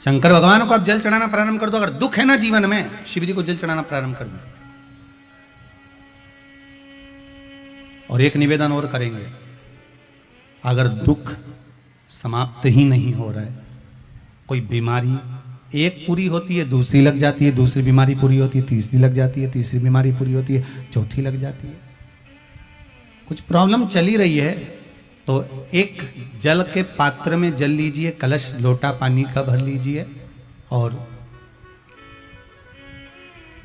शंकर भगवान को आप जल चढ़ाना प्रारंभ कर दो। अगर दुख है ना जीवन में, शिव जी को जल चढ़ाना प्रारंभ कर दो। और एक निवेदन और करेंगे, अगर दुख समाप्त ही नहीं हो रहा है, कोई बीमारी एक पूरी होती है, दूसरी लग जाती है, दूसरी बीमारी पूरी होती है, तीसरी लग जाती है, तीसरी बीमारी पूरी होती है, चौथी लग जाती है, कुछ प्रॉब्लम चली रही है, तो एक जल के पात्र में जल लीजिए, कलश लोटा पानी का भर लीजिए और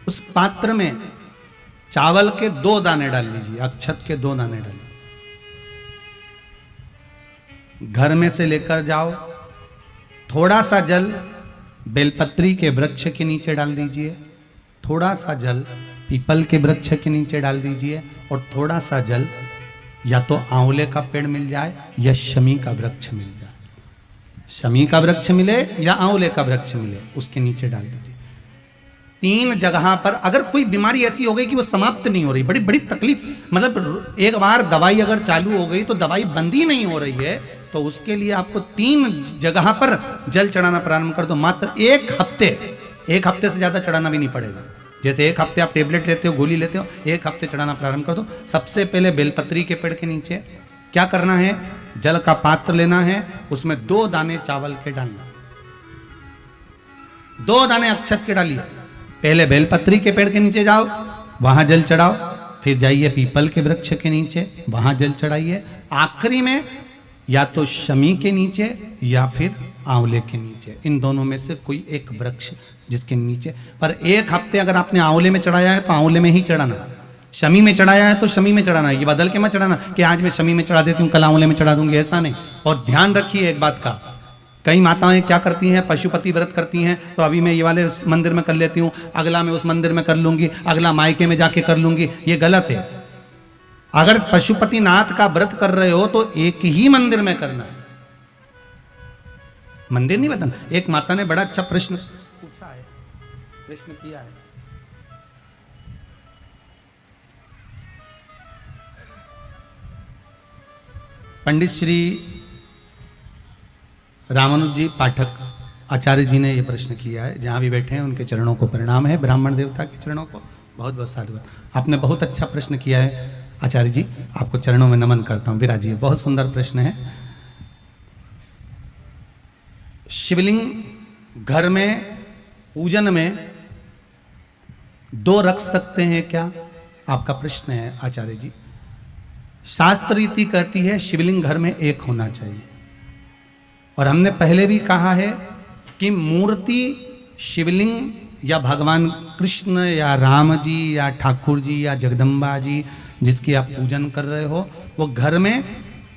उस पात्र में चावल के 2 दाने डाल लीजिए, अक्षत के 2 दाने डालिए। घर में से लेकर जाओ, थोड़ा सा जल बेलपत्री के वृक्ष के नीचे डाल दीजिए, थोड़ा सा जल पीपल के वृक्ष के नीचे डाल दीजिए और थोड़ा सा जल या तो आंवले का पेड़ मिल जाए या शमी का वृक्ष मिल जाए, शमी का वृक्ष मिले या आंवले का वृक्ष मिले, उसके नीचे डाल दीजिए। 3 जगह पर अगर कोई बीमारी ऐसी हो गई कि वो समाप्त नहीं हो रही, बड़ी बड़ी तकलीफ, मतलब एक बार दवाई अगर चालू हो गई तो दवाई बंद ही नहीं हो रही है, तो उसके लिए आपको 3 जगह पर जल चढ़ाना प्रारंभ कर दो। मात्र 1 हफ्ते से ज्यादा चढ़ाना भी नहीं पड़ेगा। जैसे 1 हफ्ते आप टेबलेट लेते हो, गोली लेते हो, 1 हफ्ते चढ़ाना प्रारंभ कर दो। सबसे पहले बेलपत्री के पेड़ के नीचे क्या करना है, जल का पात्र लेना है, उसमें 2 दाने चावल के डालना, 2 दाने अक्षत के डालिए। पहले बेलपत्री के पेड़ के नीचे जाओ, वहां जल चढ़ाओ, फिर जाइए पीपल के वृक्ष के नीचे, वहां जल चढ़ाइए, आखिरी में या तो शमी के नीचे या फिर आंवले के नीचे, इन दोनों में से कोई एक वृक्ष जिसके नीचे। पर 1 हफ्ते अगर आपने आंवले में चढ़ाया है तो आंवले में ही चढ़ाना, शमी में चढ़ाया है तो शमी में चढ़ाना, ये बदल के मत चढ़ाना कि आज मैं शमी में चढ़ा देती हूँ, कल आंवले में चढ़ा दूंगी, ऐसा नहीं। और ध्यान रखिए एक बात का, कई माताएं क्या करती हैं, पशुपति व्रत करती हैं, तो अभी मैं ये वाले मंदिर में कर लेती हूँ, अगला मैं उस मंदिर में कर लूंगी, अगला मायके में जाके कर लूंगी, ये गलत है। अगर पशुपतिनाथ का व्रत कर रहे हो तो एक ही मंदिर में करना है, मंदिर नहीं बदलना। एक माता ने बड़ा अच्छा प्रश्न पूछा है, प्रश्न किया है, पंडित श्री रामानुज जी पाठक आचार्य जी ने यह प्रश्न किया है, जहां भी बैठे हैं उनके चरणों को प्रणाम है, ब्राह्मण देवता के चरणों को बहुत बहुत साधुवाद। आपने बहुत अच्छा प्रश्न किया है आचार्य जी, आपको चरणों में नमन करता हूं। विराजिए, बहुत सुंदर प्रश्न है। शिवलिंग घर में पूजन में 2 रख सकते हैं क्या, आपका प्रश्न है आचार्य जी। शास्त्र रीति कहती है शिवलिंग घर में 1 होना चाहिए, और हमने पहले भी कहा है कि मूर्ति शिवलिंग या भगवान कृष्ण या राम जी या ठाकुर जी या जगदम्बा जी जिसकी आप पूजन कर रहे हो, वो घर में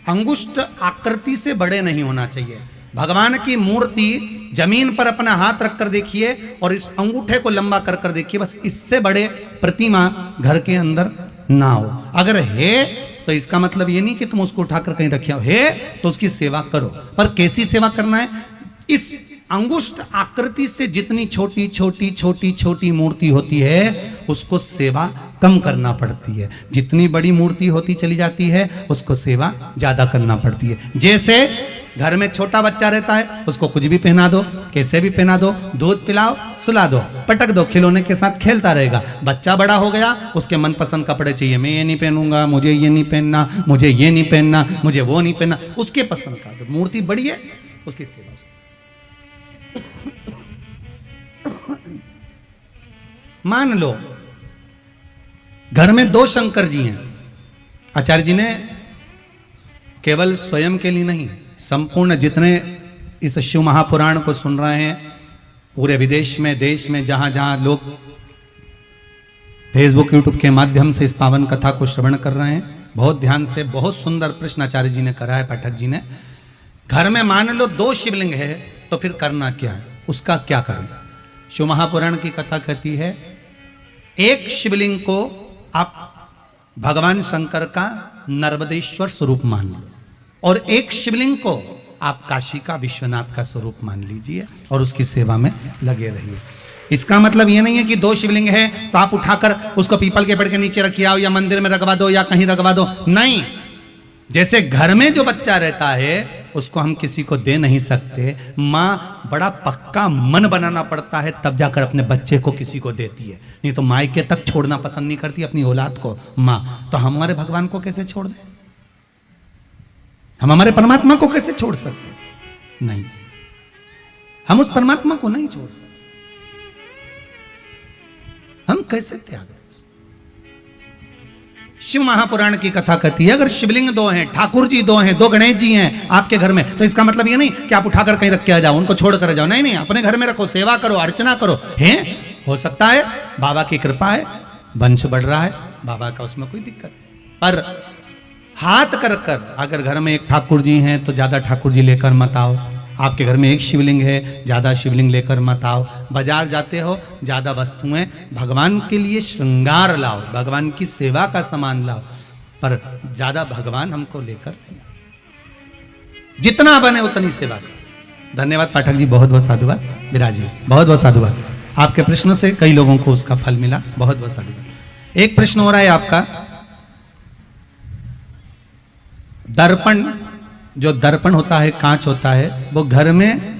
अंगुष्ठ आकृति से बड़े नहीं होना चाहिए। भगवान की मूर्ति जमीन पर अपना हाथ रखकर देखिए और इस अंगूठे को लंबा कर कर देखिए, बस इससे बड़े प्रतिमा घर के अंदर ना हो। अगर है तो इसका मतलब ये नहीं कि तुम उसको उठाकर कहीं रखे हो, है तो उसकी सेवा करो, पर कैसी सेवा करना है, इस अंगुष्ठ आकृति से जितनी छोटी छोटी छोटी छोटी मूर्ति होती है उसको सेवा कम करना पड़ती है, जितनी बड़ी मूर्ति होती चली जाती है उसको सेवा ज्यादा करना पड़ती है। जैसे घर में छोटा बच्चा रहता है, उसको कुछ भी पहना दो, कैसे भी पहना दो, दूध पिलाओ, सुला दो, पटक दो, खिलौने के साथ खेलता रहेगा। बच्चा बड़ा हो गया, उसके मनपसंद कपड़े चाहिए, मैं ये नहीं पहनूंगा, मुझे ये नहीं पहनना, मुझे ये नहीं पहनना, मुझे वो नहीं पहनना, उसके पसंद का। तो मूर्ति बड़ी है, उसकी सेवा। मान लो घर में 2 शंकर जी हैं, आचार्य जी ने केवल स्वयं के लिए नहीं, संपूर्ण जितने इस शिव महापुराण को सुन रहे हैं, पूरे विदेश में, देश में, जहां जहां लोग फेसबुक यूट्यूब के माध्यम से इस पावन कथा को श्रवण कर रहे हैं, बहुत ध्यान से, बहुत सुंदर प्रश्न आचार्य जी ने करा है, पाठक जी ने। घर में मान लो 2 शिवलिंग है तो फिर करना क्या है, उसका क्या करें। शिव महापुराण की कथा कहती है, एक शिवलिंग को आप भगवान शंकर का नर्मदेश्वर स्वरूप मान लो, और एक शिवलिंग को आप काशी का विश्वनाथ का स्वरूप मान लीजिए और उसकी सेवा में लगे रहिए। इसका मतलब ये नहीं है कि 2 शिवलिंग है तो आप उठाकर उसको पीपल के पेड़ के नीचे रखिए आओ, या मंदिर में रखवा दो, या कहीं रखवा दो, नहीं। जैसे घर में जो बच्चा रहता है उसको हम किसी को दे नहीं सकते। माँ बड़ा पक्का मन बनाना पड़ता है तब जाकर अपने बच्चे को किसी को देती है, नहीं तो मायके तक छोड़ना पसंद नहीं करती अपनी औलाद को माँ। तो हमारे भगवान को कैसे छोड़ दें? हम हमारे परमात्मा को कैसे छोड़ सकते? नहीं, हम उस परमात्मा को नहीं छोड़ सकते। हम कैसे त्याग दें? शिव महापुराण की कथा कहती है अगर शिवलिंग 2 हैं, ठाकुर जी 2 हैं, 2 गणेश जी हैं आपके घर में, तो इसका मतलब ये नहीं कि आप उठाकर कहीं रख के आ जाओ, उनको छोड़ कर जाओ। नहीं नहीं, अपने घर में रखो, सेवा करो, अर्चना करो। हैं, हो सकता है बाबा की कृपा है, वंश बढ़ रहा है बाबा का, उसमें कोई दिक्कत। पर हाथ कर कर अगर घर में एक ठाकुर जी हैं तो ज्यादा ठाकुर जी लेकर मत आओ। आपके घर में एक शिवलिंग है, ज्यादा शिवलिंग लेकर मत आओ। बाजार जाते हो, ज्यादा वस्तुएं भगवान के लिए श्रृंगार लाओ, भगवान की सेवा का सामान लाओ, पर ज्यादा भगवान हमको लेकर नहीं। जितना बने उतनी सेवा करो। धन्यवाद पाठक जी, बहुत बहुत साधुवाद। विराजी, बहुत बहुत साधुवाद। आपके प्रश्न से कई लोगों को उसका फल मिला, बहुत बहुत साधुवाद। एक प्रश्न हो रहा है आपका, दर्पण, जो दर्पण होता है, कांच होता है, वो घर में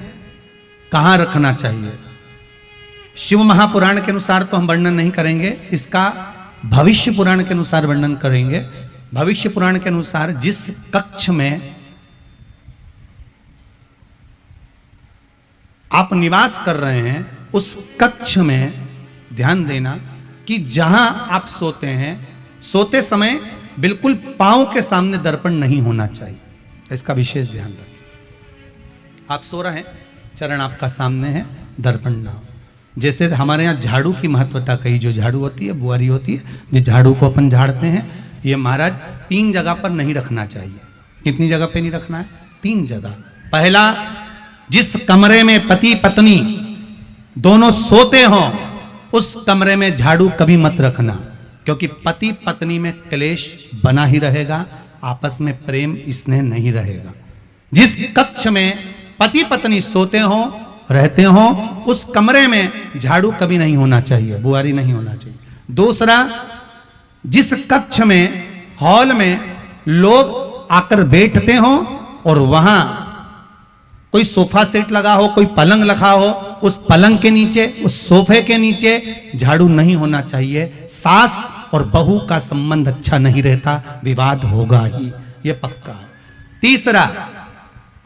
कहां रखना चाहिए? शिव महापुराण के अनुसार तो हम वर्णन नहीं करेंगे, इसका भविष्य पुराण के अनुसार वर्णन करेंगे। भविष्य पुराण के अनुसार जिस कक्ष में आप निवास कर रहे हैं उस कक्ष में ध्यान देना कि जहां आप सोते हैं, सोते समय बिल्कुल पांव के सामने दर्पण नहीं होना चाहिए, इसका विशेष ध्यान रखें। आप सो रहे हैं, चरण आपका सामने है, दर्पण ना हो। जैसे हमारे यहाँ झाड़ू की महत्वता कही, जो झाड़ू होती है, बुआरी होती है, जिस झाड़ू को अपन झाड़ते हैं, ये महाराज 3 जगह पर नहीं रखना चाहिए। कितनी जगह पे नहीं रखना है? 3 जगह। पहला, जिस कमरे में पति पत्नी दोनों सोते हों उस कमरे में झाड़ू कभी मत रखना, क्योंकि पति पत्नी में क्लेश बना ही रहेगा, आपस में प्रेम स्नेह नहीं रहेगा। जिस कक्ष में पति पत्नी सोते हो, रहते हो, उस कमरे में झाड़ू कभी नहीं होना चाहिए, बुआरी नहीं होना चाहिए। दूसरा, जिस कक्ष में, हॉल में लोग आकर बैठते हो और वहां कोई सोफा सेट लगा हो, कोई पलंग लगा हो, उस पलंग के नीचे, उस सोफे के नीचे झाड़ू नहीं होना चाहिए। सास और बहू का संबंध अच्छा नहीं रहता, विवाद होगा ही, ये पक्का है। तीसरा,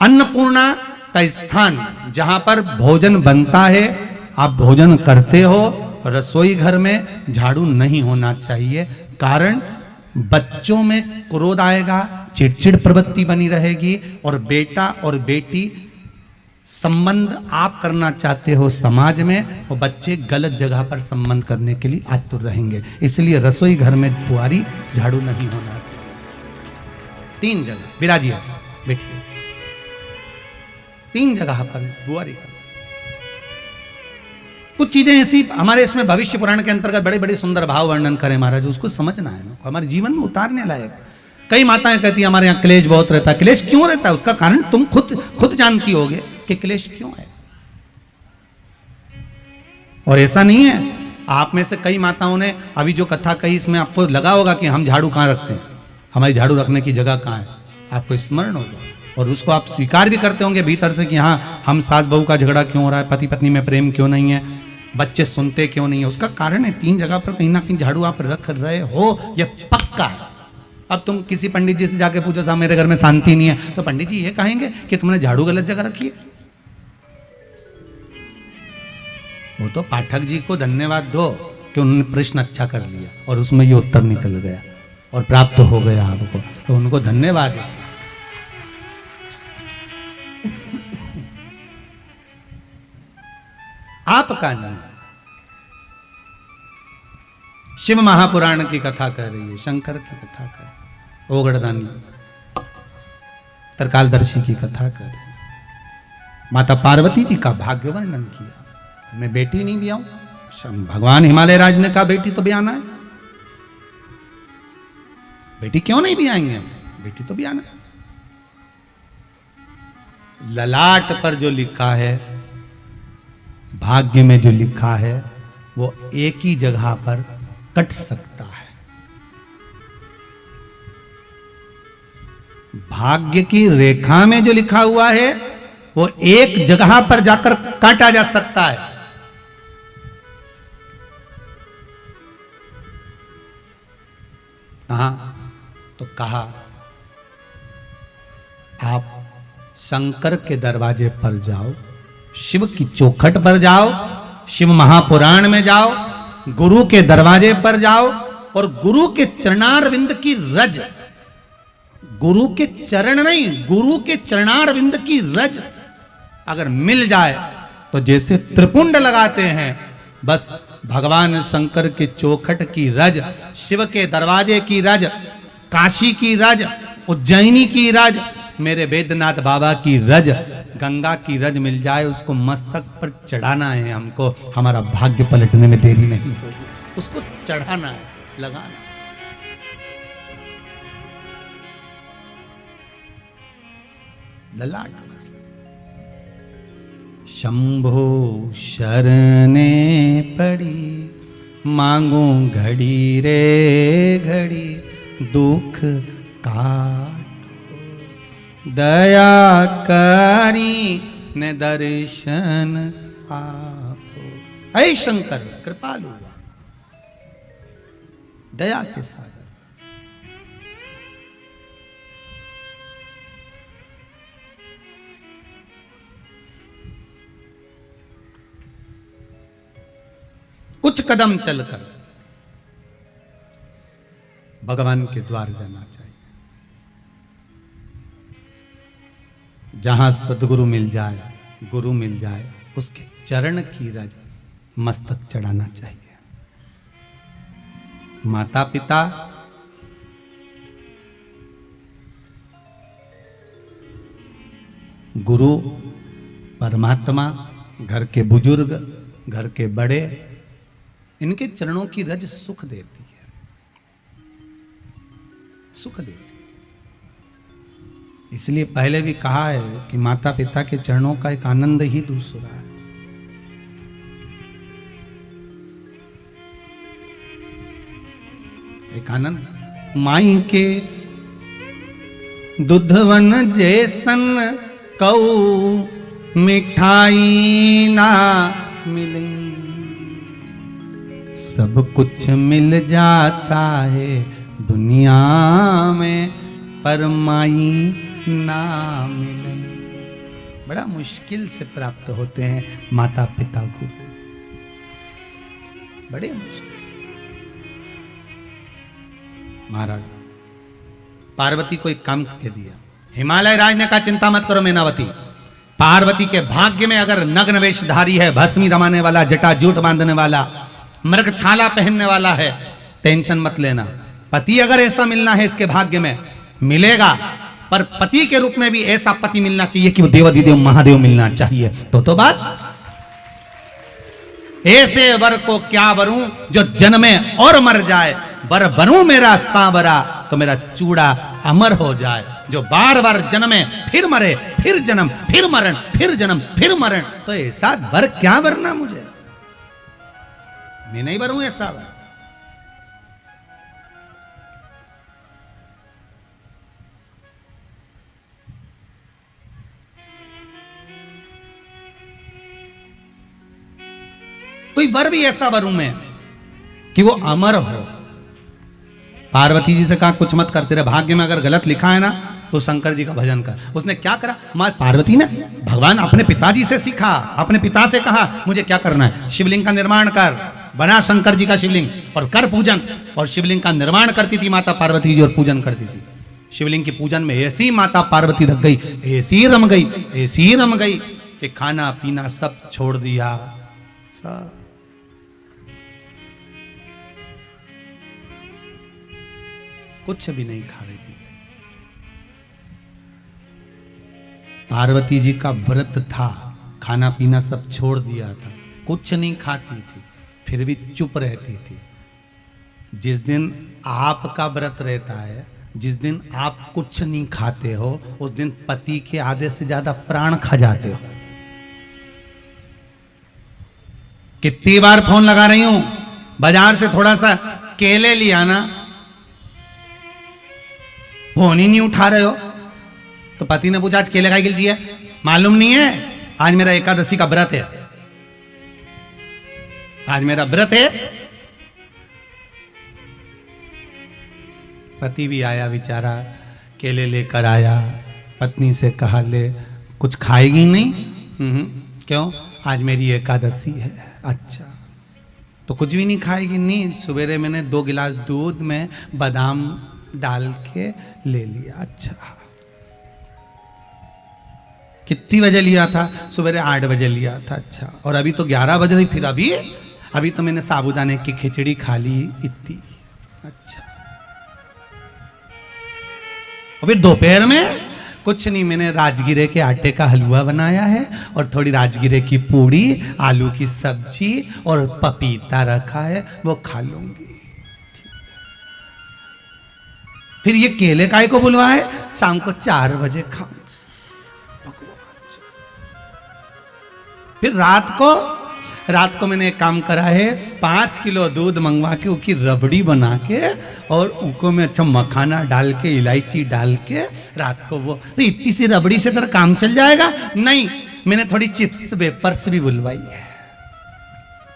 अन्नपूर्णा का स्थान जहां पर भोजन बनता है, आप भोजन करते हो, रसोई घर में झाड़ू नहीं होना चाहिए। कारण बच्चों में क्रोध आएगा, चिड़चिड़ प्रवृत्ति बनी रहेगी, और बेटा और बेटी संबंध आप करना चाहते हो समाज में, और बच्चे गलत जगह पर संबंध करने के लिए आतुर रहेंगे। इसलिए रसोई घर में बुआरी, झाड़ू नहीं होना चाहिए। 3 जगह, विराजिए, बैठिए, 3 जगह पर बुआरी करना। कुछ चीजें ऐसी हमारे इसमें भविष्य पुराण के अंतर्गत बड़े बड़े सुंदर भाव वर्णन करें महाराज, उसको समझना है, हमारे जीवन में उतारने लायक। कई माताएं कहती है हमारे यहाँ क्लेश बहुत रहता है। क्लेश क्यों रहता है? उसका कारण तुम खुद जानती होगे कि क्लेश क्यों है। और ऐसा नहीं है, आप में से कई माताओं ने अभी जो कथा कही, इसमें आपको लगा होगा कि हम झाड़ू कहां रखते हैं, हमारी झाड़ू रखने की जगह कहां है, आपको स्मरण होगा, और उसको आप स्वीकार भी करते होंगे भीतर से कि हाँ, हम सास बहू का झगड़ा क्यों हो रहा है, पति पत्नी में प्रेम क्यों नहीं है, बच्चे सुनते क्यों नहीं है। उसका कारण है 3 जगह पर कहीं ना कहीं झाड़ू आप रख रहे हो, यह पक्का है। अब तुम किसी पंडित जी से जाके पूछो, साहब मेरे घर में शांति नहीं है, तो पंडित जी ये कहेंगे कि तुमने झाड़ू गलत जगह रखी है। वो तो पाठक जी को धन्यवाद दो कि उन्होंने प्रश्न अच्छा कर लिया और उसमें ये उत्तर निकल गया और प्राप्त हो गया आपको, तो उनको धन्यवाद। आपका नहीं। शिव महापुराण की कथा कह रही है, शंकर की कथा कह रही है, ओगड़दानी तरकालदर्शी की कथा कर रही है। माता पार्वती जी का भाग्य वर्णन किया, मैं बेटी नहीं भी आऊं, भगवान हिमालय राज ने कहा बेटी तो भी आना है। बेटी क्यों नहीं भी आएंगे, बेटी तो भी आना है। ललाट पर जो लिखा है, भाग्य में जो लिखा है, वो एक ही जगह पर कट सकता है। भाग्य की रेखा में जो लिखा हुआ है वो एक जगह पर जाकर काटा जा सकता है। कहा तो कहा आप शंकर के दरवाजे पर जाओ, शिव की चौखट पर जाओ, शिव महापुराण में जाओ, गुरु के दरवाजे पर जाओ और गुरु के चरणारविंद की रज, गुरु के चरण नहीं, गुरु के चरणारविंद की रज अगर मिल जाए तो जैसे त्रिपुंड लगाते हैं, बस भगवान शंकर के चौखट की रज, शिव के दरवाजे की रज, काशी की रज, उज्जैनी की रज, मेरे वेद्यनाथ बाबा की रज, गंगा की रज मिल जाए, उसको मस्तक पर चढ़ाना है हमको। हमारा भाग्य पलटने में देरी नहीं होगी, उसको चढ़ाना है, लगाना। ललाट शंभो शरणे पड़ी, मांगू घड़ी रे घड़ी, दुख काटो दया करी ने दर्शन आपो। ऐ शंकर कृपालु दया के साथ कुछ कदम चलकर भगवान के द्वार जाना चाहिए। जहां सदगुरु मिल जाए, गुरु मिल जाए, उसके चरण की रज मस्तक चढ़ाना चाहिए। माता पिता, गुरु, परमात्मा, घर के बुजुर्ग, घर के बड़े, इनके चरणों की रज सुख देती है, सुख देती है। इसलिए पहले भी कहा है कि माता पिता के चरणों का एक आनंद ही दूसरा है। एक आनंद माई के दुधवन जैसन कऊ मिठाई ना मिले, सब कुछ मिल जाता है दुनिया में, पर माई ना मिले। बड़ा मुश्किल से प्राप्त होते हैं माता पिता को, बड़े मुश्किल से। महाराज पार्वती को एक काम के दिया। हिमालय राज ने कहा चिंता मत करो मैनावती, पार्वती के भाग्य में अगर नग्न वेशधारी है, भस्मी रमाने वाला, जटा जूट बांधने वाला, मृग छाला पहनने वाला है, टेंशन मत लेना। पति अगर ऐसा मिलना है इसके भाग्य में मिलेगा, पर पति के रूप में भी ऐसा पति मिलना चाहिए कि वो देवाधिदेव महादेव मिलना चाहिए। तो बात ऐसे वर को क्या वरूं जो जन्मे और मर जाए, वर बनूं मेरा सांवरा तो मेरा चूड़ा अमर हो जाए। जो बार बार जन्मे फिर मरे, फिर जन्म फिर मरण, फिर जन्म फिर मरण, तो ऐसा वर क्या वरना मुझे, मैं नहीं वरूं ऐसा वर। कोई वर भी ऐसा वरूं मैं कि वो अमर हो। पार्वती जी से कहा कुछ मत करते रहे, भाग्य में अगर गलत लिखा है ना तो शंकर जी का भजन कर। उसने क्या करा, मां पार्वती ने भगवान अपने पिताजी से सीखा, अपने पिता से कहा मुझे क्या करना है, शिवलिंग का निर्माण कर, बना शंकर जी का शिवलिंग और कर पूजन। और शिवलिंग का निर्माण करती थी माता पार्वती जी और पूजन करती थी। शिवलिंग के पूजन में ऐसी माता पार्वती रख गई, ऐसी रम गई, ऐसी रम गई कि खाना पीना सब छोड़ दिया, सब। कुछ भी नहीं खा रही थी। पार्वती जी का व्रत था, खाना पीना सब छोड़ दिया था, कुछ नहीं खाती थी, फिर भी चुप रहती थी। जिस दिन आपका व्रत रहता है, जिस दिन आप कुछ नहीं खाते हो, उस दिन पति के आधे से ज्यादा प्राण खा जाते हो। कितनी बार फोन लगा रही हूं, बाजार से थोड़ा सा केले लिया ना, फोन ही नहीं उठा रहे हो। तो पति ने पूछा आज केले खाई गिल चाहिए, मालूम नहीं है आज मेरा एकादशी का व्रत है, आज मेरा व्रत है। पति भी आया बेचारा, केले लेकर आया, पत्नी से कहा ले कुछ खाएगी नहीं? क्यों? आज मेरी एकादशी है। अच्छा तो कुछ भी नहीं खाएगी? नहीं, सवेरे मैंने 2 गिलास दूध में बादाम डाल के ले लिया। अच्छा कितनी बजे लिया था? सवेरे 8 बजे लिया था। अच्छा और अभी तो 11 बजे रही, फिर अभी तो मैंने साबूदाने की खिचड़ी खा ली इतनी। अच्छा और फिर दोपहर में कुछ नहीं, मैंने राजगिरे के आटे का हलवा बनाया है और थोड़ी राजगिरे की पूड़ी, आलू की सब्जी और पपीता रखा है, वो खा लूंगी। फिर ये केले काय को बुलवाए? शाम को 4 बजे खाऊं। फिर रात को मैंने एक काम करा है, 5 किलो दूध मंगवा के उसकी रबड़ी बना के और उनको में अच्छा मखाना डाल के, इलायची डाल के रात को वो, तो इतनी सी रबड़ी से तेरा काम चल जाएगा? नहीं, मैंने थोड़ी चिप्स वेपर्स भी बुलवाई है,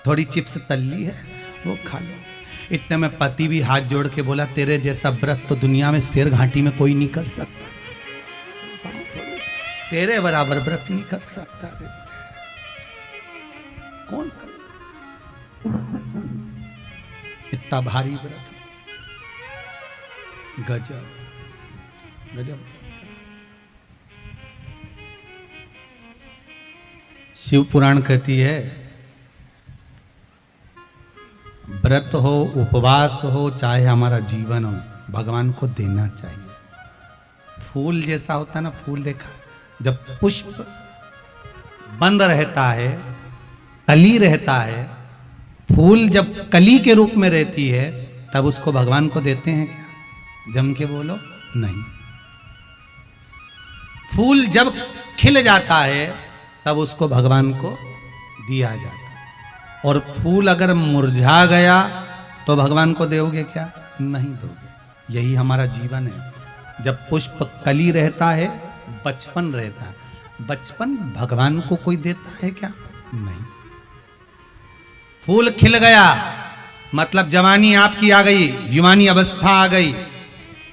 थोड़ी चिप्स तल ली है, वो खा लो। इतने में पति भी हाथ जोड़ के बोला तेरे जैसा व्रत तो दुनिया में शेर घाटी में कोई नहीं कर सकता, तेरे बराबर व्रत नहीं कर सकता। कौन करे इतना भारी व्रत? गजब गजब। शिव पुराण कहती है व्रत हो, उपवास हो, चाहे हमारा जीवन हो, भगवान को देना चाहिए। फूल जैसा होता है ना, फूल देखा जब पुष्प बंद रहता है, कली रहता है, फूल जब कली के रूप में रहती है तब उसको भगवान को देते हैं क्या? जम के बोलो, नहीं। फूल जब खिल जाता है तब उसको भगवान को दिया जाता है, और फूल अगर मुरझा गया तो भगवान को दोगे क्या? नहीं दोगे। यही हमारा जीवन है। जब पुष्प कली रहता है, बचपन रहता है, बचपन भगवान को कोई देता है क्या? नहीं। फूल खिल गया मतलब जवानी आपकी आ गई, युवानी अवस्था आ गई।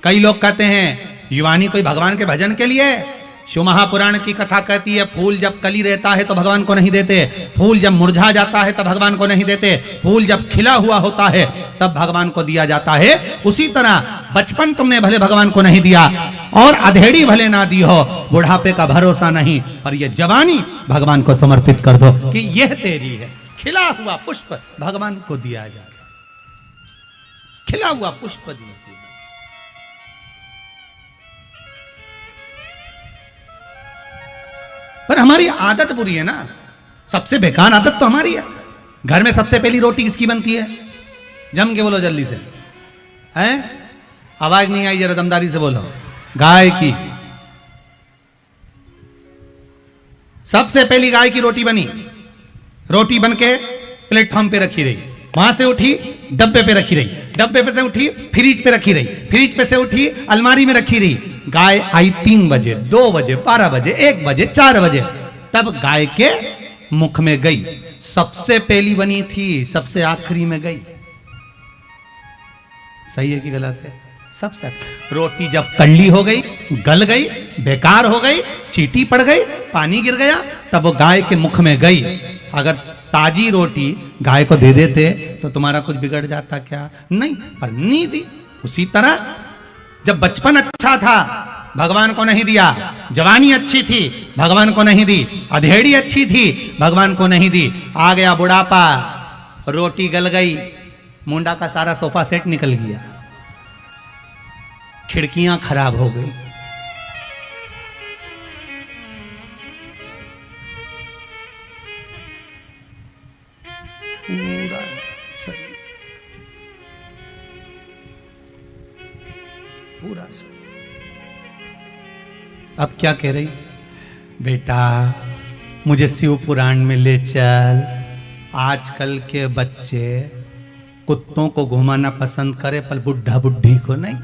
कई लोग कहते हैं युवानी कोई भगवान के भजन के लिए। शिव महापुराण की कथा कहती है फूल जब कली रहता है तो भगवान को नहीं देते, फूल जब मुरझा जाता है तब भगवान को नहीं देते, फूल जब खिला हुआ होता है तब भगवान को दिया जाता है। उसी तरह बचपन तुमने भले भगवान को नहीं दिया और अधेड़ी भले ना दी हो, बुढ़ापे का भरोसा नहीं, और ये जवानी भगवान को समर्पित कर दो कि यह तेरी है। खिला हुआ पुष्प भगवान को दिया जाएगा, खिला हुआ पुष्प दीजिए। पर हमारी आदत बुरी है ना, सबसे बेकार आदत तो हमारी है। घर में सबसे पहली रोटी किसकी बनती है? जम के बोलो जल्दी से, हैं? आवाज नहीं आई, जरा दमदारी से बोलो। गाय की। सबसे पहली गाय की रोटी बनी, रोटी बन के प्लेटफॉर्म पे रखी रही, वहां से उठी डब्बे पे रखी रही, डब्बे पे से उठी फ्रिज पे रखी रही, फ्रिज पे से उठी अलमारी में रखी रही। गाय आई 3 बजे, 2 बजे, 12 बजे, 1 बजे, 4 बजे, तब गाय के मुख में गई। सबसे पहली बनी थी, सबसे आखिरी में गई। सही है कि गलत है? सबसे रोटी जब कल्ली हो गई, गल गई, बेकार हो गई, चींटी पड़ गई, पानी गिर गया, तब वो गाय के मुख में गई। अगर ताजी रोटी गाय को दे देते तो तुम्हारा कुछ बिगड़ जाता क्या? नहीं, पर नहीं दी। उसी तरह जब बचपन अच्छा था भगवान को नहीं दिया, जवानी अच्छी थी भगवान को नहीं दी, अधेड़ी अच्छी थी भगवान को नहीं दी, आ गया बुढ़ापा, रोटी गल गई, मुंडा का सारा सोफा सेट निकल गया, खिड़कियां खराब हो गई। पूरा शरीर, पूरा शरीर। अब क्या कह रही? बेटा मुझे शिव पुराण में ले चल। आजकल के बच्चे कुत्तों को घुमाना पसंद करे पर बुढ़ा बुढ़ी को नहीं।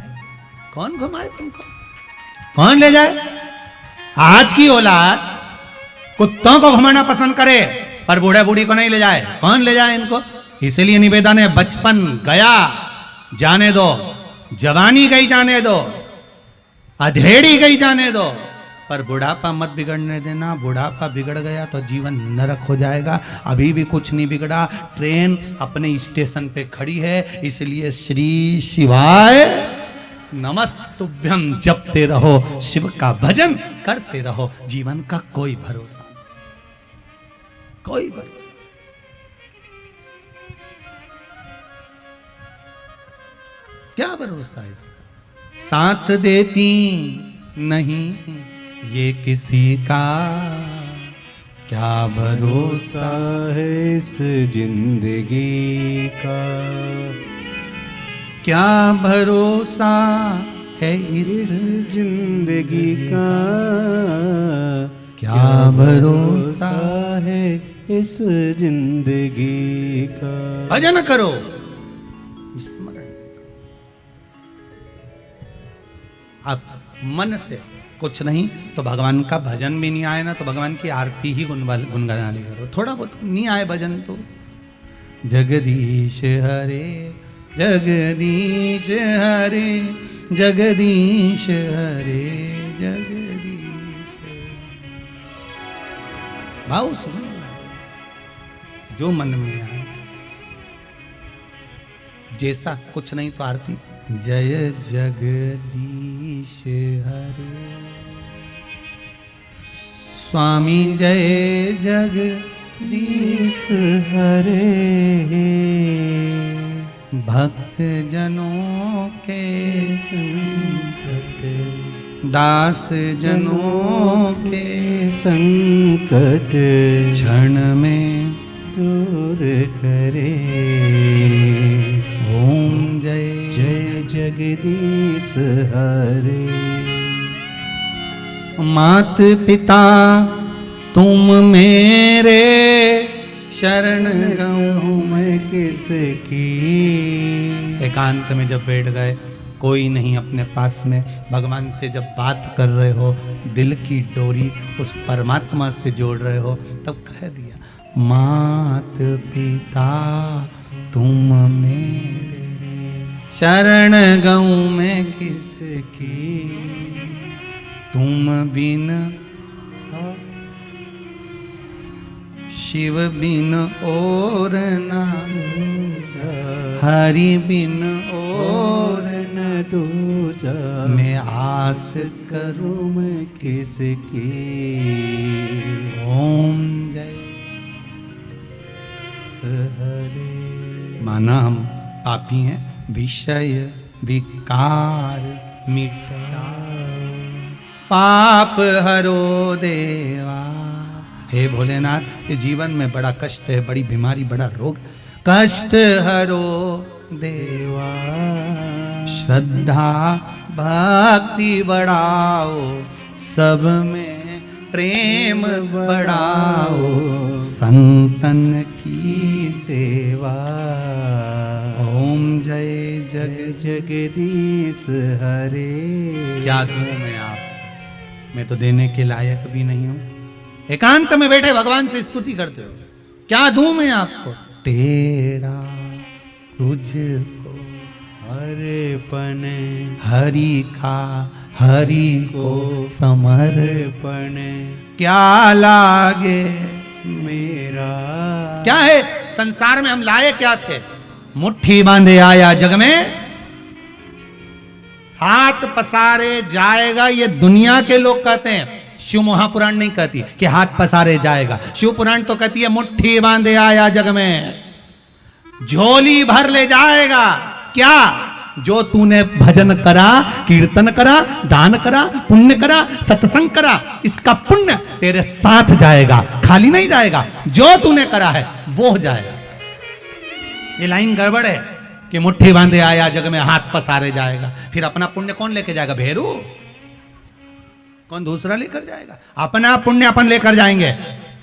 कौन घुमाए तुमको? कौन ले जाए? आज की औलाद कुत्तों को घुमाना पसंद करे पर बूढ़े बूढ़ी को नहीं ले जाए। कौन ले जाए इनको? इसलिए निवेदन है, बचपन गया जाने दो, जवानी गई जाने दो, अधेड़ी गई जाने दो, पर बुढ़ापा मत बिगड़ने देना। बुढ़ापा बिगड़ गया तो जीवन नरक हो जाएगा। अभी भी कुछ नहीं बिगड़ा, ट्रेन अपने स्टेशन पे खड़ी है, इसलिए श्री शिवाय नमस्तुभ्यम जपते रहो, शिव का भजन करते रहो। जीवन का कोई भरोसा नहीं, कोई भरोसा। क्या भरोसा है इसका? साथ देती नहीं ये किसी का, क्या भरोसा है इस जिंदगी का, क्या भरोसा है इस जिंदगी का, क्या भरोसा है इस जिंदगी का। भजन करो, स्मरण। आप मन से कुछ नहीं तो भगवान का भजन भी नहीं आए ना, तो भगवान की आरती ही गुनगुना ली करो। थोड़ा बहुत नहीं आए भजन तो जगदीश हरे जगदीश हरे जगदीश हरे जगदीश। भाव सुन, जो मन में आए, जैसा कुछ नहीं तो आरती जय जगदीश हरे स्वामी जय जगदीश हरे भक्त जनों के संकट दास जनों के संकट क्षण में दूर करे। ओम जय जय जगदीश हरे। मात पिता तुम मेरे शरण गहूँ मैं किसकी। एकांत में जब बैठ गए, कोई नहीं अपने पास में, भगवान से जब बात कर रहे हो, दिल की डोरी उस परमात्मा से जोड़ रहे हो, तब कह दिया मात पिता तुम मेरे शरण गहूँ मैं किसकी। तुम बिन शिव बिन और ना हरि बिन और न दूजा। मैं आस करूं मैं किसकी। ओम जय हरे। माना हम पापी हैं, विषय विकार मिटा पाप हरो देवा। हे भोलेनाथ, ये जीवन में बड़ा कष्ट है, बड़ी बीमारी, बड़ा रोग, कष्ट हरो देवा। श्रद्धा भक्ति बढ़ाओ, सब में प्रेम बढ़ाओ, संतन की सेवा। ओम जय जग जगदीश हरे। क्या दूं मैं आप, मैं तो देने के लायक भी नहीं हूं। एकांत में बैठे भगवान से स्तुति करते हो, क्या दूं मैं आपको। तेरा तुझको अर्पण हरि का हरि को समर्पण क्या लागे मेरा। क्या है संसार में हम लाए क्या थे? मुट्ठी बांधे आया जग में, हाथ पसारे जाएगा। ये दुनिया के लोग कहते हैं, शिव महापुराण नहीं कहती कि हाथ पसारे जाएगा। शिव पुराण तो कहती है मुट्ठी बांधे आया जग में, झोली भर ले जाएगा। क्या? जो तूने भजन करा, कीर्तन करा, दान करा, पुण्य करा, सत्संग करा, इसका पुण्य तेरे साथ जाएगा, खाली नहीं जाएगा। जो तूने करा है वो जाएगा। ये लाइन गड़बड़ है कि मुट्ठी बांधे आया जग में, हाथ पसारे जाएगा। फिर अपना पुण्य कौन लेके जाएगा? भेरू? कौन दूसरा लेकर जाएगा? अपना पुण्य अपन लेकर जाएंगे।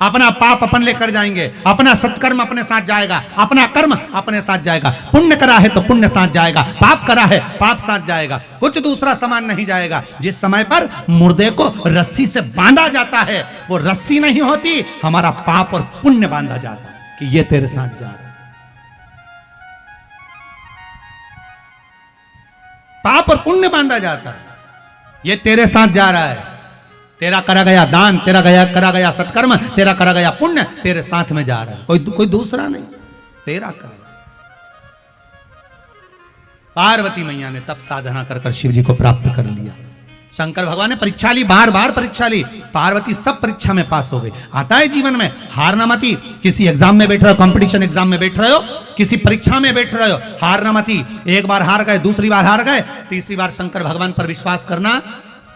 अपना पाप अपन लेकर जाएंगे, अपना सत्कर्म अपने साथ जाएगा, अपना कर्म अपने साथ जाएगा। पुण्य करा है तो पुण्य साथ जाएगा, पाप करा है पाप साथ जाएगा, कुछ दूसरा सामान नहीं जाएगा। जिस समय पर मुर्दे को रस्सी से बांधा जाता है, वो रस्सी नहीं होती, हमारा पाप और पुण्य बांधा जाता है कि ये तेरे साथ जा रहा है। पाप और पुण्य बांधा जाता है, ये तेरे साथ जा रहा है। तेरा करा गया दान, तेरा करा गया सत्कर्म, तेरा करा गया पुण्य तेरे साथ में जा रहा है, कोई दूसरा नहीं, तेरा करा। पार्वती मैया ने तब साधना कर शिव जी को प्राप्त कर लिया। शंकर भगवान ने परीक्षा ली, बार बार परीक्षा ली, पार्वती सब परीक्षा में पास हो गई। आता है जीवन में, हारना मती। किसी एग्जाम में बैठ रहे हो, कंपटीशन एग्जाम में बैठ रहे हो, किसी परीक्षा में बैठ रहे हो, हारना मती। एक बार हार गए, दूसरी बार हार गए, तीसरी बार शंकर भगवान पर विश्वास करना।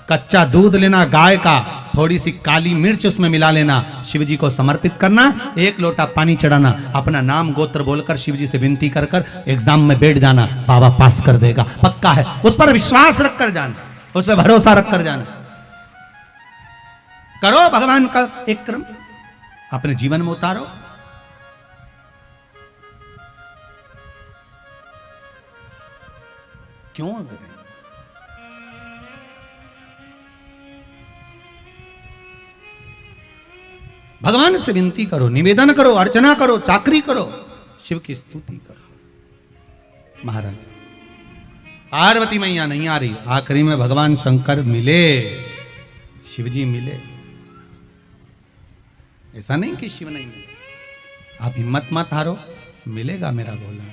कच्चा दूध लेना गाय का, थोड़ी सी काली मिर्च उसमें मिला लेना, शिव जी को समर्पित करना, एक लोटा पानी चढ़ाना, अपना नाम गोत्र बोलकर शिव जी से विनती कर कर एग्जाम में बैठ जाना, बाबा पास कर देगा, पक्का है। उस पर विश्वास रख कर जाना, उस पर भरोसा रख कर जाना। करो भगवान का एक क्रम, अपने जीवन में उतारो। क्यों करें? भगवान से विनती करो, निवेदन करो, अर्चना करो, चाकरी करो, शिव की स्तुति करो। महाराज पार्वती मैया नहीं आ रही, आखिरी में भगवान शंकर मिले, शिव जी मिले। ऐसा नहीं कि शिव नहीं मिले, आप हिम्मत मत हारो, मिलेगा मेरा भोला।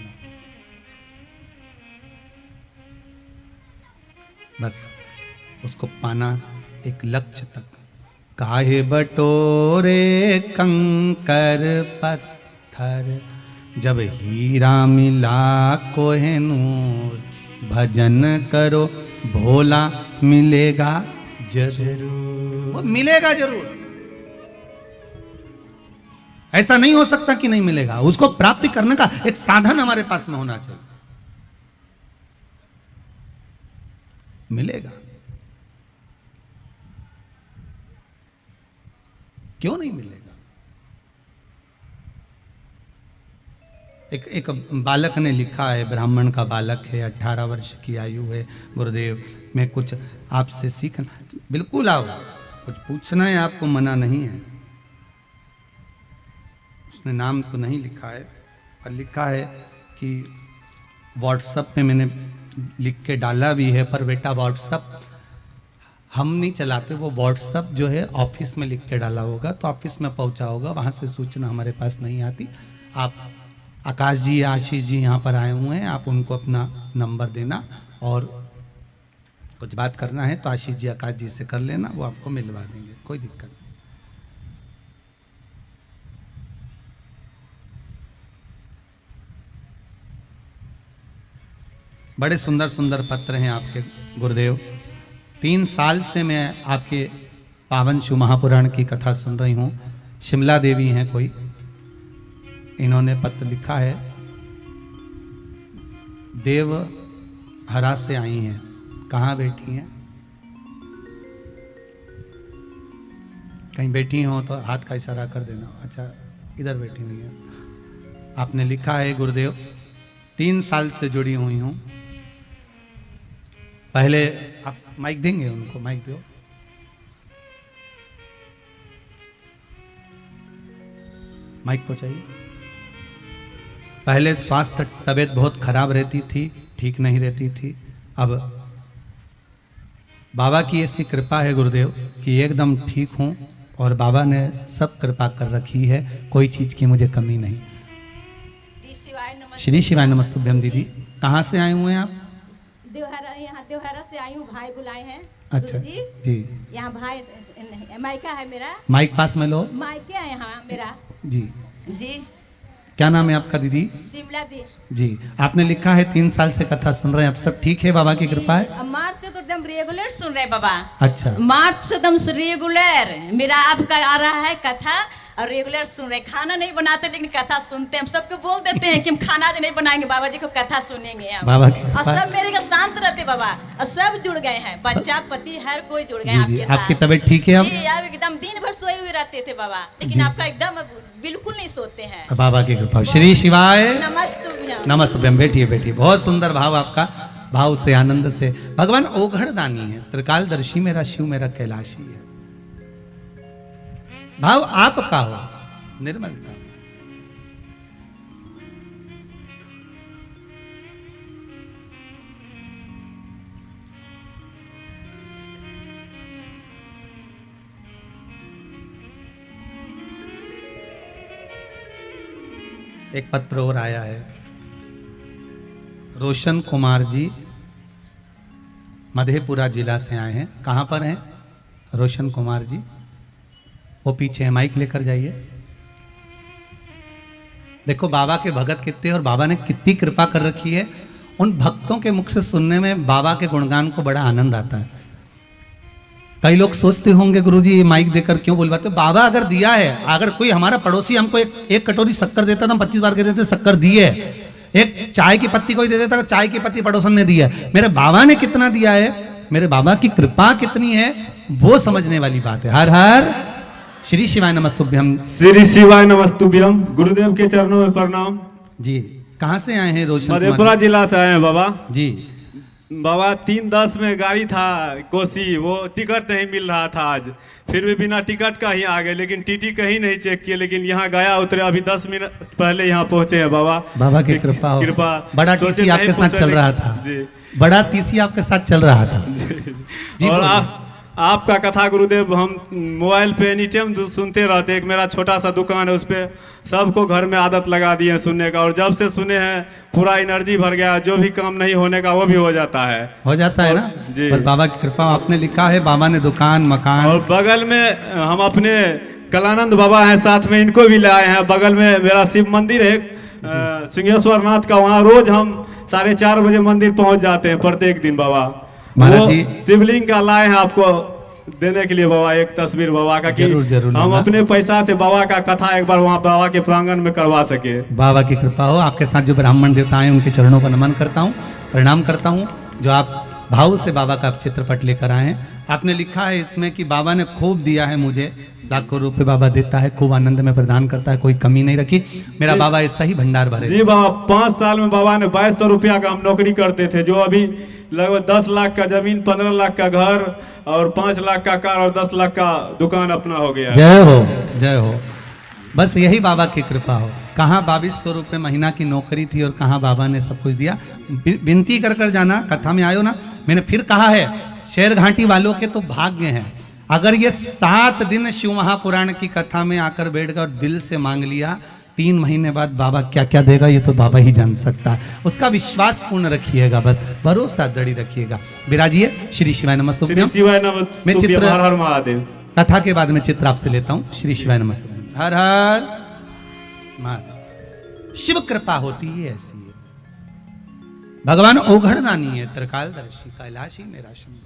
बस उसको पाना एक लक्ष्य तक। काहे बटोरे कंकर पत्थर, जब हीरा मिला कोहिनूर, भजन करो भोला मिलेगा जरूर। वो मिलेगा जरूर, ऐसा नहीं हो सकता कि नहीं मिलेगा। उसको प्राप्ति करने का एक साधन हमारे पास में होना चाहिए। मिलेगा, क्यों नहीं मिलेगा? एक बालक ने लिखा है, ब्राह्मण का बालक है, 18 वर्ष की आयु है, गुरुदेव मैं कुछ आपसे सीखना। बिल्कुल आओ, कुछ पूछना है आपको, मना नहीं है। उसने नाम तो नहीं लिखा है, पर लिखा है कि व्हाट्सएप पे मैंने लिख के डाला भी है, पर बेटा व्हाट्सएप हम नहीं चलाते, वो व्हाट्सएप जो है ऑफिस में लिख के डाला होगा, तो ऑफिस में पहुंचा होगा, वहाँ से सूचना हमारे पास नहीं आती। आप आकाश जी, आशीष जी यहाँ पर आए हुए हैं, आप उनको अपना नंबर देना और कुछ बात करना है तो आशीष जी आकाश जी से कर लेना, वो आपको मिलवा देंगे, कोई दिक्कत नहीं। बड़े सुंदर सुंदर पत्र हैं आपके गुरुदेव। 3 साल से मैं आपके पावन शिव महापुराण की कथा सुन रही हूँ। शिमला देवी हैं कोई, इन्होंने पत्र लिखा है, देव हरा से आई हैं। कहाँ बैठी हैं? कहीं बैठी हो तो हाथ का इशारा कर देना। अच्छा, इधर बैठी हुई है। आपने लिखा है, गुरुदेव 3 साल से जुड़ी हुई हूँ। पहले आप माइक देंगे उनको, माइक दो। माइक को चाहिए। पहले स्वास्थ्य तबीयत बहुत खराब रहती थी, ठीक नहीं रहती थी। अब बाबा की ऐसी कृपा है गुरुदेव कि एकदम ठीक हूँ और बाबा ने सब कृपा कर रखी है, कोई चीज की मुझे कमी नहीं। श्री शिवाय नमस्तुभ्यम। दीदी कहाँ से आए हुए हैं आप? देवहरा, यहाँ देवहरा से आई हूँ, भाई बुलाए हैं। अच्छा जी। यहाँ भाई मायका है मेरा। माइक पास में लो। मायके है यहाँ मेरा। जी जी। क्या नाम है आपका दीदी? शिमला दी। जी। आपने लिखा है 3 साल से कथा सुन रहे हैं, अब सब ठीक है, बाबा की कृपा है? मार्च से तो एकदम रेगुलर सुन रहे बाबा। अच्छा। मार्च से एकदम रेगुलर मेरा आपका आ रहा है कथा। और रेगुलर सुन रहे, खाना नहीं बनाते लेकिन कथा सुनते हैं। हम सबको बोल देते हैं कि हम खाना नहीं बनाएंगे, बाबा जी को कथा सुनेंगे हम। बाबा की और कृपा। सब मेरे का शांत रहते बाबा, और सब जुड़ गए हैं, बच्चा पति हर कोई जुड़ गए जी, आपके जी, साथ। आपकी तबीयत ठीक है अब? जी, आप एकदम दिन भर सोए हुए रहते थे बाबा, लेकिन जी। आपका एकदम बिल्कुल नहीं सोते हैं। बाबा की कृपा। श्री शिवाय नमस्तुभ्यं। नमस्ते। बैठिए बैठिए, बहुत सुंदर भाव आपका, भाव से आनंद से। भगवान ओघड़ दानी है, त्रिकालदर्शी मेरा शिव मेरा कैलाशी है। भाव आपका हो, निर्मलता। एक पत्र और आया है, रोशन कुमार जी मधेपुरा जिला से आए हैं। कहाँ पर हैं रोशन कुमार जी? वो पीछे है, माइक लेकर जाइए। देखो बाबा के भगत कितने, और बाबा ने कितनी कृपा कर रखी है। उन भक्तों के मुख से सुनने में बाबा के गुणगान को बड़ा आनंद आता है। कई लोग सोचते होंगे गुरुजी ये माइक देकर क्यों बुलवाते? बाबा अगर दिया है, अगर कोई हमारा पड़ोसी हमको एक कटोरी शक्कर देता तो हम 25 बार कह देते शक्कर दी है। एक चाय की पत्ती कोई दे देता, चाय की पत्ती पड़ोसन ने दी है। मेरे बाबा ने कितना दिया है, मेरे बाबा की कृपा कितनी है, वो समझने वाली बात है। हर हर श्री शिवाय नमस्तुभ्यम। श्री शिवाय नमस्तुभ्यम। गुरुदेव के चरणों में प्रणाम। जी, कहाँ से आए हैं रोशन कुमार मधेपुरा जिला से आए हैं बाबा। जी। बाबा 3:10 में गाड़ी था कोसी, वो टिकट नहीं मिल रहा था आज, फिर भी बिना टिकट का ही आ गए, लेकिन टीटी कहीं नहीं चेक किए, लेकिन यहाँ गया उतरे, अभी 10 मिनट पहले यहाँ पहुंचे हैं बाबा। बाबा की कृपा हो। कृपा। बड़ा सोचे टीसी नहीं आपके साथ पहुंचे, चल रहा लेकिन- था। जी। बड़ा टीसी आपके साथ चल रहा था। जी, और बोलिए। आपका कथा गुरुदेव हम मोबाइल पे एनी टाइम सुनते रहते। एक मेरा छोटा सा दुकान है, उस पे सबको घर में आदत लगा दी है सुनने का, और जब से सुने हैं पूरा एनर्जी भर गया, जो भी काम नहीं होने का वो भी हो जाता है। हो जाता है ना जी। बस बाबा की कृपा। आपने लिखा है बाबा ने दुकान मकान। और बगल में हम अपने कलानंद बाबा हैं, साथ में इनको भी लाए हैं। बगल में मेरा शिव मंदिर है सिंहेश्वर नाथ का, वहाँ रोज हम 4:30 बजे मंदिर पहुंच जाते हैं प्रत्येक दिन बाबा। महाराज वो जी। शिवलिंग का लाए हैं आपको देने के लिए बाबा, एक तस्वीर बाबा का, कि जरूर, जरूर हम लाना। अपने पैसा से बाबा का कथा एक बार वहाँ बाबा के प्रांगण में करवा सके। बाबा की कृपा हो। आपके साथ जो ब्राह्मण देवता हैं उनके चरणों को नमन करता हूँ, प्रणाम करता हूँ, जो आप भाव से बाबा का चित्रपट लेकर आए हैं। आपने लिखा है इसमें कि बाबा ने खूब दिया है मुझे, लाखों रुपए बाबा देता है, खूब आनंद में प्रदान करता है, कोई कमी नहीं रखी। मेरा जी। बाबा ऐसा ही भंडार भरे। जी बाबा, 5 साल में बाबा ने 2200 रुपया का हम नौकरी करते थे, जो अभी लगभग 10 लाख का जमीन, 15 लाख का घर और 5 लाख का कार और 10 लाख का दुकान अपना हो गया। जय हो, जय हो। बस यही बाबा की कृपा हो। कहाँ 2200 रुपये महीना की नौकरी थी और कहाँ बाबा ने सब कुछ दिया। विनती कर कर जाना, कथा में आयो ना। मैंने फिर कहा है, शेर घाटी वालों के तो भाग्य हैं। अगर ये 7 दिन शिव महापुराण की कथा में आकर बैठ गए और दिल से मांग लिया, 3 महीने बाद बाबा क्या क्या देगा ये तो बाबा ही जान सकता है। उसका विश्वास पूर्ण रखिएगा, बस भरोसा दृढ़ रखिएगा। विराजिए। श्री शिवाय श्री नमस्तुभ्यम। शिवाय मैं नमस्तुभ्यम। चित्र- हर हर महादेव। कथा के बाद में चित्र आपसे लेता हूं। श्री शिवाय नमस्तुभ्यम। हर हर महादेव। शिव कृपा होती है ऐसी है। भगवान ओघड़दानी है, त्रिकालदर्शी कैलाशी मेरा शंभु।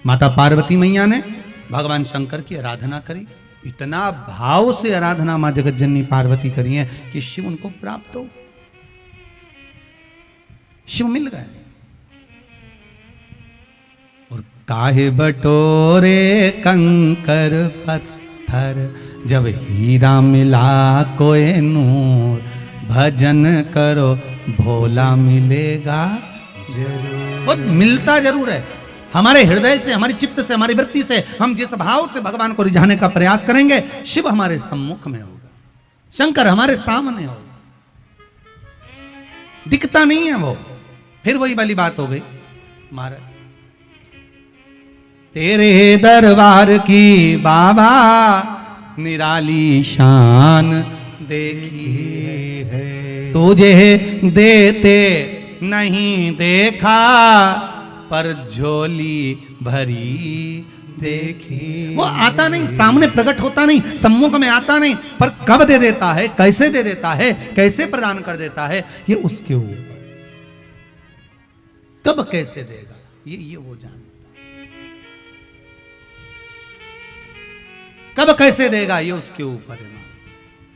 माता पार्वती मैया ने भगवान शंकर की आराधना करी, इतना भाव से आराधना मां जगत जननी पार्वती करी है कि शिव उनको प्राप्त हो, शिव मिल गए। और काहे बटोरे कंकर पत्थर, जब हीरा मिला कोई नूर, भजन करो भोला मिलेगा जरूर। वो मिलता जरूर है। हमारे हृदय से, हमारी चित्त से, हमारी वृत्ति से हम जिस भाव से भगवान को रिझाने का प्रयास करेंगे, शिव हमारे सम्मुख में होगा, शंकर हमारे सामने होगा। दिखता नहीं है वो। फिर वही वाली बात हो गई महाराज, तेरे दरबार की बाबा निराली शान देखी है, तुझे देते नहीं देखा, पर झोली भरी देखी। वो आता नहीं, सामने प्रकट होता नहीं, सम्मुख में आता नहीं, पर कब दे देता है, कैसे दे देता है, कैसे प्रदान कर देता है, ये उसके ऊपर। कब कैसे देगा ये वो जानता। कब कैसे देगा ये उसके ऊपर है।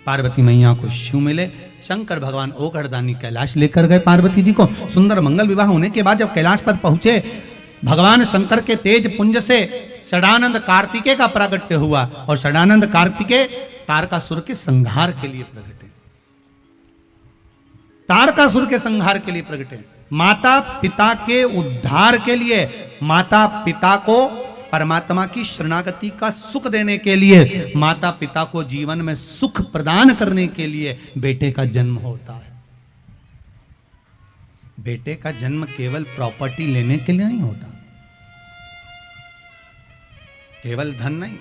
पार्वती मैया को शिव मिले, शंकर भगवान ओगढ़दानी कैलाश लेकर गए पार्वती जी को। सुंदर मंगल विवाह होने के बाद जब कैलाश पर पहुंचे, भगवान शंकर के तेज पुंज से षडानंद कार्तिकेय का प्रागट्य हुआ और षडानंद कार्तिकेय तारकासुर के संहार के लिए प्रगटे। तारकासुर के संहार के लिए प्रगटे, माता पिता के उद्धार के लिए, माता पिता को परमात्मा की शरणागति का सुख देने के लिए, माता पिता को जीवन में सुख प्रदान करने के लिए बेटे का जन्म होता है। बेटे का जन्म केवल प्रॉपर्टी लेने के लिए नहीं होता, केवल धन नहीं,